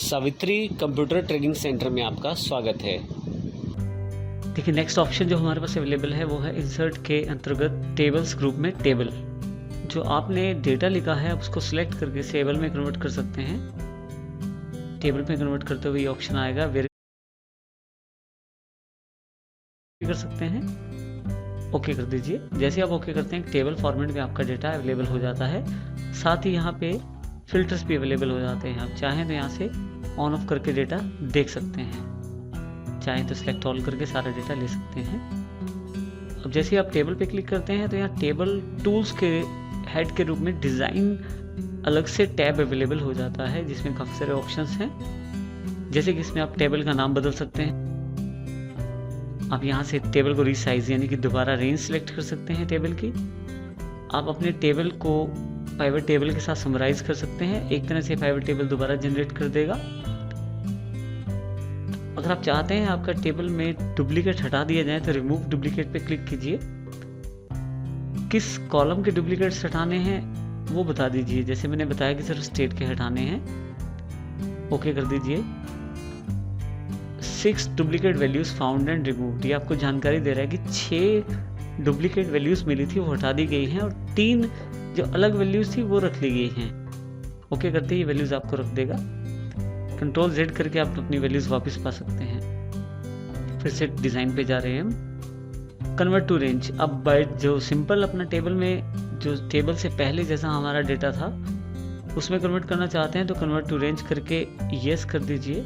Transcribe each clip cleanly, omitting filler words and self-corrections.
Savitri computer training centre में आपका स्वागत है। देखिए, नेक्स्ट ऑप्शन जो हमारे पास अवेलेबल है वो है इंसर्ट के अंतर्गत टेबल्स ग्रुप में टेबल। जो आपने डेटा लिखा है उसको सिलेक्ट करके टेबल में कन्वर्ट कर सकते हैं। टेबल में कन्वर्ट करते हुए ये ऑप्शन आएगा, वेरी कर सकते हैं, ओके कर दीजिए। जैसे आप ओके करते हैं टेबल फॉर्मेट में आपका डेटा अवेलेबल हो जाता है। साथ ही यहाँ पे फिल्टर्स भी अवेलेबल हो जाते हैं। आप चाहें तो यहाँ से ऑन ऑफ करके डेटा देख सकते हैं, चाहें तो सिलेक्ट ऑल करके सारा डेटा ले सकते हैं। अब जैसे ही आप टेबल पे क्लिक करते हैं तो यहाँ टेबल टूल्स के हेड के रूप में डिज़ाइन अलग से टैब अवेलेबल हो जाता है, जिसमें काफ़ी सारे ऑप्शंस हैं। जैसे कि इसमें आप टेबल का नाम बदल सकते हैं। आप यहाँ से टेबल को रीसाइज यानी कि दोबारा रेंज सेलेक्ट कर सकते हैं टेबल की। आप अपने टेबल को पाइवट टेबल के साथ समराइज कर सकते हैं। एक तरह से पाइवट टेबल दोबारा जनरेट कर देगा। अगर आप चाहते हैं आपका टेबल में डुप्लीकेट हटा दिया जाए तो रिमूव डुप्लीकेट पे क्लिक कीजिए। किस कॉलम के डुप्लीकेट्स हटाने हैं वो बता दीजिए। जैसे मैंने बताया कि सिर्फ स्टेट के हटाने हैं, ओके कर दीजिए। 6 duplicate values found and removed, ये आपको जानकारी दे रहा है कि 6 डुप्लीकेट वैल्यूज मिली थी वो हटा दी गई हैं और 3 जो अलग वैल्यूज थी वो रख ली गई हैं। ओके करते ही वैल्यूज आपको रख देगा। कंट्रोल Z करके आप अपनी वैल्यूज वापस पा सकते हैं। फिर से डिज़ाइन पे जा रहे हैं हम, कन्वर्ट टू रेंज। अब बाय जो सिंपल अपना टेबल में जो टेबल से पहले जैसा हमारा डेटा था उसमें कन्वर्ट करना चाहते हैं तो कन्वर्ट टू रेंज करके यस कर दीजिए।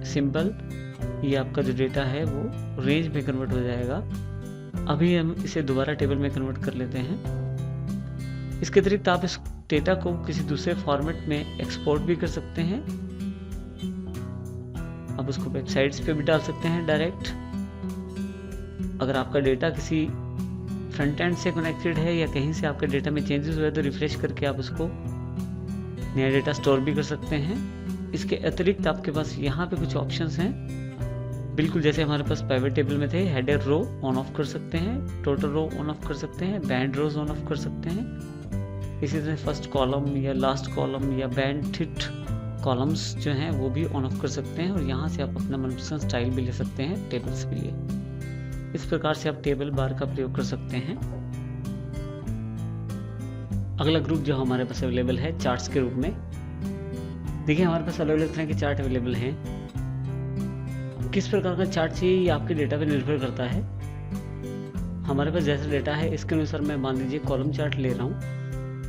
सिंपल ये आपका जो डेटा है वो रेंज में कन्वर्ट हो जाएगा। अभी हम इसे दोबारा टेबल में कन्वर्ट कर लेते हैं। इसके अतिरिक्त आप इस डेटा को किसी दूसरे फॉर्मेट में एक्सपोर्ट भी कर सकते हैं। आप उसको वेबसाइट्स पे भी डाल सकते हैं डायरेक्ट। अगर आपका डेटा किसी फ्रंट एंड से कनेक्टेड है या कहीं से आपके डेटा में चेंजेस हुए तो रिफ्रेश करके आप उसको नया डेटा स्टोर भी कर सकते हैं। इसके अतिरिक्त आपके पास यहाँ पे कुछ ऑप्शंस हैं, बिल्कुल जैसे हमारे पास पाइवट टेबल में थे। हेडर रो ऑन ऑफ कर सकते हैं, टोटल रो ऑन ऑफ कर सकते हैं, बैंड रोज ऑन ऑफ कर सकते हैं। इसी तरह फर्स्ट कॉलम या लास्ट कॉलम या बैंड हिट कॉलम्स जो हैं वो भी ऑन ऑफ कर सकते हैं। और यहाँ से आप अपना मनपसंद स्टाइल भी ले सकते हैं टेबल्स के लिए। इस प्रकार से आप टेबल बार का प्रयोग कर सकते हैं। अगला ग्रुप जो हमारे पास अवेलेबल है चार्ट्स के रूप में। देखिए, हमारे पास अलग अलग तरह के चार्ट अवेलेबल हैं। किस प्रकार का चार्ट चाहिए ये आपके डेटा पर निर्भर करता है। हमारे पास जैसा डेटा है इसके अनुसार मैं मान लीजिए कॉलम चार्ट ले रहा हूँ।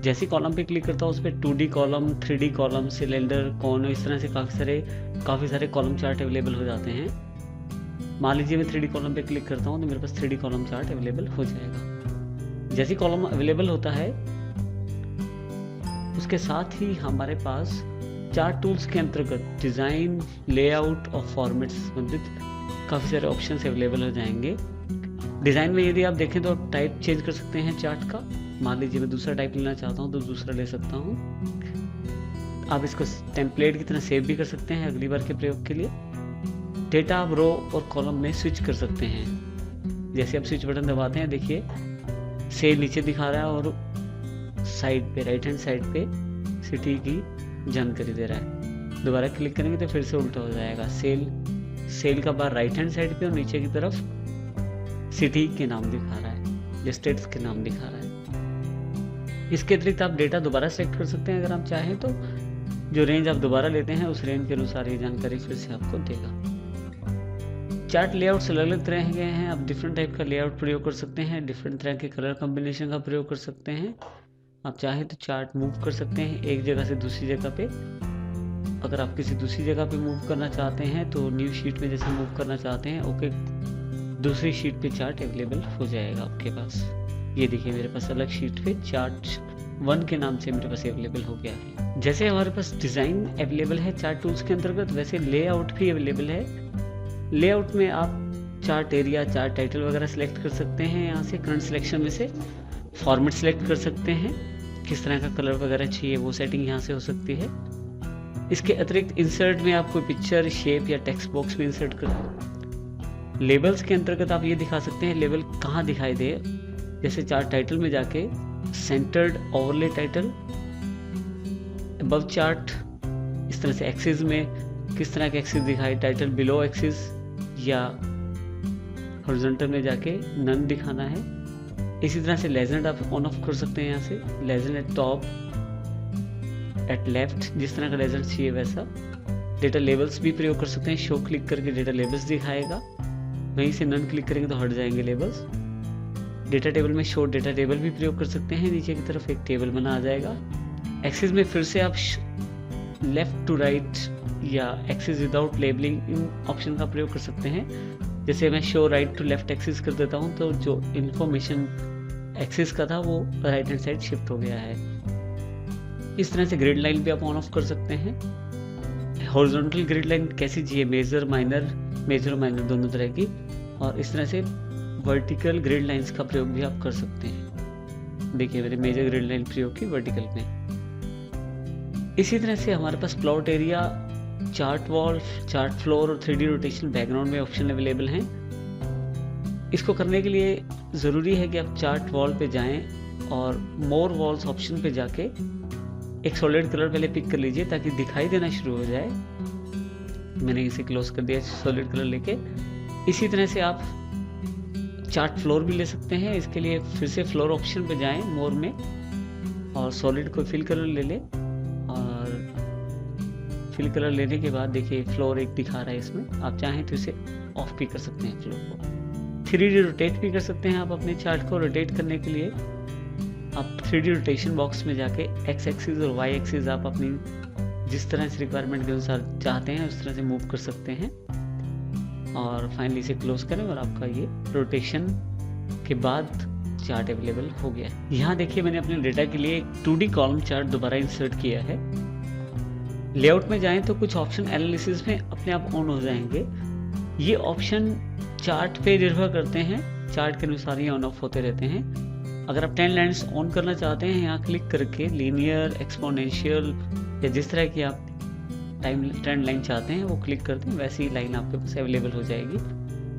जैसे कॉलम पे क्लिक करता हूँ उस पर 2D column, 3D column, cylinder, कोन, इस तरह से काफ़ी सारे कॉलम चार्ट अवेलेबल हो जाते हैं। मान लीजिए मैं 3D कॉलम पे क्लिक करता हूँ तो मेरे पास 3D कॉलम चार्ट अवेलेबल हो जाएगा। जैसे कॉलम अवेलेबल होता है उसके साथ ही हमारे पास चार्ट टूल्स के अंतर्गत डिज़ाइन, लेआउट और फॉर्मेट से संबंधित काफ़ी सारे ऑप्शंस अवेलेबल हो जाएंगे। डिज़ाइन में यदि आप देखें तो आप टाइप चेंज कर सकते हैं चार्ट का। मान लीजिए मैं दूसरा टाइप लेना चाहता हूं तो दूसरा ले सकता हूं। आप इसको टेम्पलेट की तरह सेव भी कर सकते हैं अगली बार के प्रयोग के लिए। डेटा आप रो और कॉलम में स्विच कर सकते हैं। जैसे आप स्विच बटन दबाते हैं, देखिए सेल नीचे दिखा रहा है और साइड पे राइट हैंड साइड पे सिटी की जानकारी दे रहा है। दोबारा क्लिक करेंगे तो फिर से उल्टा हो जाएगा। सेल का बार राइट हैंड साइड पे और नीचे की तरफ सिटी के नाम दिखा रहा है, जो स्टेट्स के नाम दिखा रहा है। इसके अतिरिक्त आप डेटा दोबारा सेलेक्ट कर सकते हैं अगर आप चाहें तो। जो रेंज आप दोबारा लेते हैं उस रेंज के अनुसार ये जानकारी फिर से आपको देगा। चार्ट लेआउट अलग अलग तरह के हैं। आप डिफरेंट टाइप का लेआउट प्रयोग कर सकते हैं, डिफरेंट तरह के कलर कॉम्बिनेशन का प्रयोग कर सकते हैं। आप चाहें तो चार्ट मूव कर सकते हैं एक जगह से दूसरी जगह पे। अगर आप किसी दूसरी जगह पे मूव करना चाहते हैं तो न्यू शीट में जैसे मूव करना चाहते हैं, ओके, दूसरी शीट पे चार्ट अवेलेबल हो जाएगा आपके पास। ये देखिए मेरे पास अलग शीट पे चार्ट 1 के नाम से मेरे पास अवेलेबल हो गया है। जैसे हमारे पास डिज़ाइन अवेलेबल है चार्ट टूल्स के अंतर्गत, वैसे लेआउट भी अवेलेबल है। लेआउट में आप चार्ट एरिया, चार्ट टाइटल वगैरह सेलेक्ट कर सकते हैं। यहाँ से करंट सिलेक्शन में से फॉर्मेट सेलेक्ट कर सकते हैं, किस तरह का कलर वगैरह चाहिए वो सेटिंग यहाँ से हो सकती है। इसके अतिरिक्त इंसर्ट में आप कोई पिक्चर, शेप या टेक्स्ट बॉक्स में इंसर्ट कर। लेबल्स के अंतर्गत आप ये दिखा सकते हैं लेबल कहाँ दिखाई दे। जैसे चार्ट टाइटल में जाके centred overlay title, above chart, इस तरह से एक्सिस में किस तरह के एक्सिस दिखाए, टाइटल बिलो एक्सिस या हॉरिजॉन्टल में जाके नन दिखाना है। इसी तरह से लेजेंड आप ऑन ऑफ कर सकते हैं। यहाँ से legend at top, at left, जिस तरह का लेजेंड चाहिए वैसा। डेटा लेबल्स भी प्रयोग कर सकते हैं। शो क्लिक करके डेटा लेबल्स दिखाएगा, वहीं से नन क्लिक करेंगे तो हट जाएंगे लेबल्स। डेटा टेबल में शो डेटा टेबल भी प्रयोग कर सकते हैं। नीचे की तरफ एक टेबल बना आ जाएगा। एक्सिस में फिर से आप लेफ्ट टू राइट या एक्सिस विदाउट लेबलिंग इन ऑप्शन का प्रयोग कर सकते हैं। जैसे मैं show right to left axis कर देता हूं तो जो इंफॉर्मेशन एक्सिस का था वो राइट हैंड साइड शिफ्ट हो गया है। इस तरह से ग्रिड लाइन भी आप ऑन ऑफ कर सकते हैं। हॉरिजॉन्टल ग्रिड लाइन कैसी चाहिए, मेजर माइनर दोनों तरह की। और इस तरह से वर्टिकल ग्रिड लाइंस का प्रयोग भी आप कर सकते हैं। देखिए मैंने मेजर ग्रिड लाइन प्रयोग की वर्टिकल में। इसी तरह से हमारे पास plot area, chart wall, chart floor और 3D रोटेशन बैकग्राउंड में ऑप्शन अवेलेबल हैं। इसको करने के लिए ज़रूरी है कि आप चार्ट वॉल पे जाएं और मोर वॉल्स ऑप्शन पे जाके एक सॉलिड कलर पहले पिक कर लीजिए ताकि दिखाई देना शुरू हो जाए। मैंने इसे क्लोज कर दिया सॉलिड कलर लेके। इसी तरह से आप चार्ट फ्लोर भी ले सकते हैं। इसके लिए फिर से फ्लोर ऑप्शन पे जाएं मोर में और सॉलिड को फिल कलर ले लें। और फिल कलर लेने के बाद देखिए फ्लोर एक दिखा रहा है इसमें। आप चाहें तो इसे ऑफ भी कर सकते हैं फ्लोर को। 3D रोटेट भी कर सकते हैं आप अपने चार्ट को। रोटेट करने के लिए आप 3D रोटेशन बॉक्स में जाके एक्स एक्सिस और वाई एक्सिस आप अपनी जिस तरह से रिक्वायरमेंट के अनुसार चाहते हैं उस तरह से मूव कर सकते हैं। और फाइनली इसे क्लोज करें और आपका ये रोटेशन के बाद चार्ट अवेलेबल हो गया है। यहाँ देखिए मैंने अपने डेटा के लिए एक 2D कॉलम चार्ट दोबारा इंसर्ट किया है। लेआउट में जाएं तो कुछ ऑप्शन एनालिसिस में अपने आप ऑन हो जाएंगे। ये ऑप्शन चार्ट पे निर्भर करते हैं, चार्ट के अनुसार ही ऑन ऑफ होते रहते हैं। अगर आप 10 लाइन्स ऑन करना चाहते हैं, यहाँ क्लिक करके लीनियर, एक्सपोनेंशियल या जिस तरह की आप टाइम ट्रेंड लाइन चाहते हैं वो क्लिक करते हैं, वैसी लाइन आपके पास अवेलेबल हो जाएगी।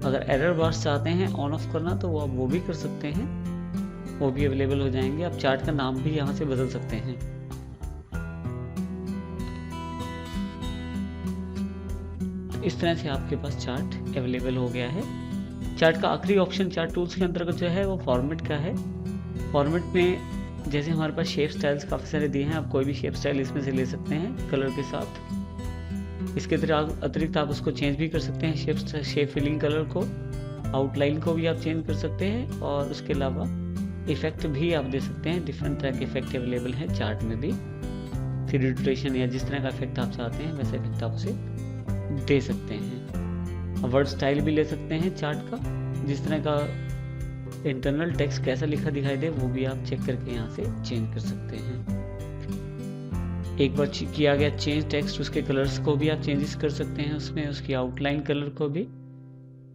अगर एरर बार्स चाहते हैं ऑन ऑफ करना तो आप वो भी कर सकते हैं, वो भी अवेलेबल हो जाएंगे। आप चार्ट का नाम भी यहाँ से बदल सकते हैं। इस तरह से आपके पास चार्ट अवेलेबल हो गया है। चार्ट का आखिरी ऑप्शन चार्ट टूल्स के अंतर्गत जो है वो फॉर्मेट का है। फॉर्मेट में जैसे हमारे पास शेप स्टाइल्स काफ़ी सारे दिए हैं, आप कोई भी शेप स्टाइल इसमें से ले सकते हैं कलर के साथ। इसके अतिरिक्त आप उसको चेंज भी कर सकते हैं, शेप फिलिंग कलर को, आउटलाइन को भी आप चेंज कर सकते हैं। और उसके अलावा इफेक्ट भी आप दे सकते हैं। डिफरेंट तरह के इफेक्ट अवेलेबल हैं चार्ट में भी। 3D रोटेशन या जिस तरह का इफेक्ट आप चाहते हैं वैसे इफेक्ट आप उसे दे सकते हैं। वर्ड स्टाइल भी ले सकते हैं चार्ट का, जिस तरह का इंटरनल टेक्स्ट कैसा लिखा दिखाई दे वो भी आप चेक करके यहाँ से चेंज कर सकते हैं। एक बार किया गया चेंज टेक्स्ट, उसके कलर्स को भी आप चेंजेस कर सकते हैं उसमें, उसकी आउटलाइन कलर को भी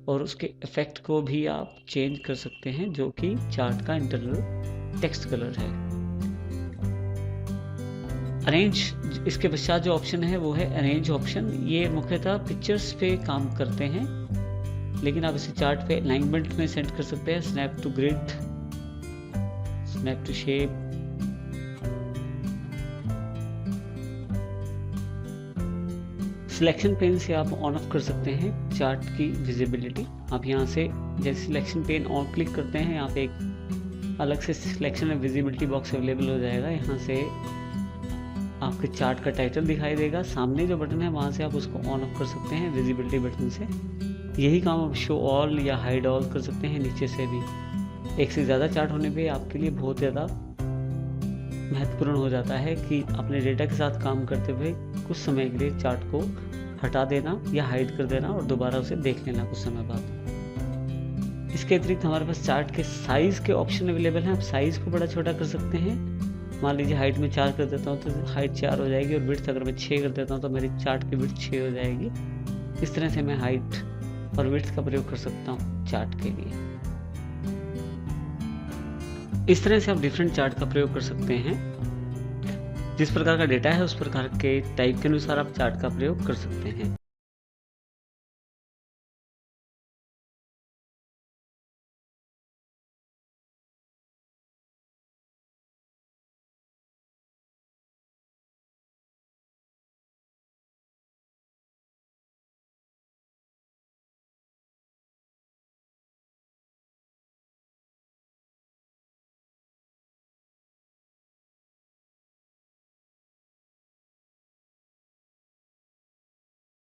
और उसके इफेक्ट को भी आप चेंज कर सकते हैं, जो कि चार्ट का इंटरनल टेक्स्ट कलर है। अरेंज, इसके पश्चात जो ऑप्शन है वो है अरेंज ऑप्शन। ये मुख्यतः पिक्चर्स पे काम करते हैं, लेकिन आप इसे चार्ट पे अलाइनमेंट में सेट कर सकते हैं। Snap to grid, snap to shape, selection pen से आप ऑन ऑफ कर सकते हैं चार्ट की विजिबिलिटी। आप यहाँ से जैसे सिलेक्शन पेन ऑन क्लिक करते हैं, यहाँ पे एक अलग से selection and visibility box available हो जाएगा। यहाँ से आपके चार्ट का टाइटल दिखाई देगा। सामने जो बटन है वहाँ से आप उसको ऑन ऑफ कर सकते हैं विजिबिलिटी बटन से। यही काम आप शो ऑल या हाइड ऑल कर सकते हैं नीचे से भी। एक से ज़्यादा चार्ट होने पे आपके लिए बहुत ज़्यादा महत्वपूर्ण हो जाता है कि अपने डेटा के साथ काम करते हुए कुछ समय के लिए चार्ट को हटा देना या हाइड कर देना और दोबारा उसे देख लेना कुछ समय बाद। इसके अतिरिक्त हमारे पास चार्ट के साइज़ के ऑप्शन अवेलेबल हैं। आप साइज़ को बड़ा छोटा कर सकते हैं। मान लीजिए हाइट में 4 कर देता हूँ तो हाइट 4 हो जाएगी, और विड्थ अगर मैं 6 कर देता हूँ तो मेरी चार्ट की विड्थ 6 हो जाएगी। इस तरह से मैं हाइट और विड्थ का प्रयोग कर सकता हूँ चार्ट के लिए। इस तरह से आप डिफरेंट चार्ट का प्रयोग कर सकते हैं। जिस प्रकार का डेटा है उस प्रकार के टाइप के अनुसार आप चार्ट का प्रयोग कर सकते हैं।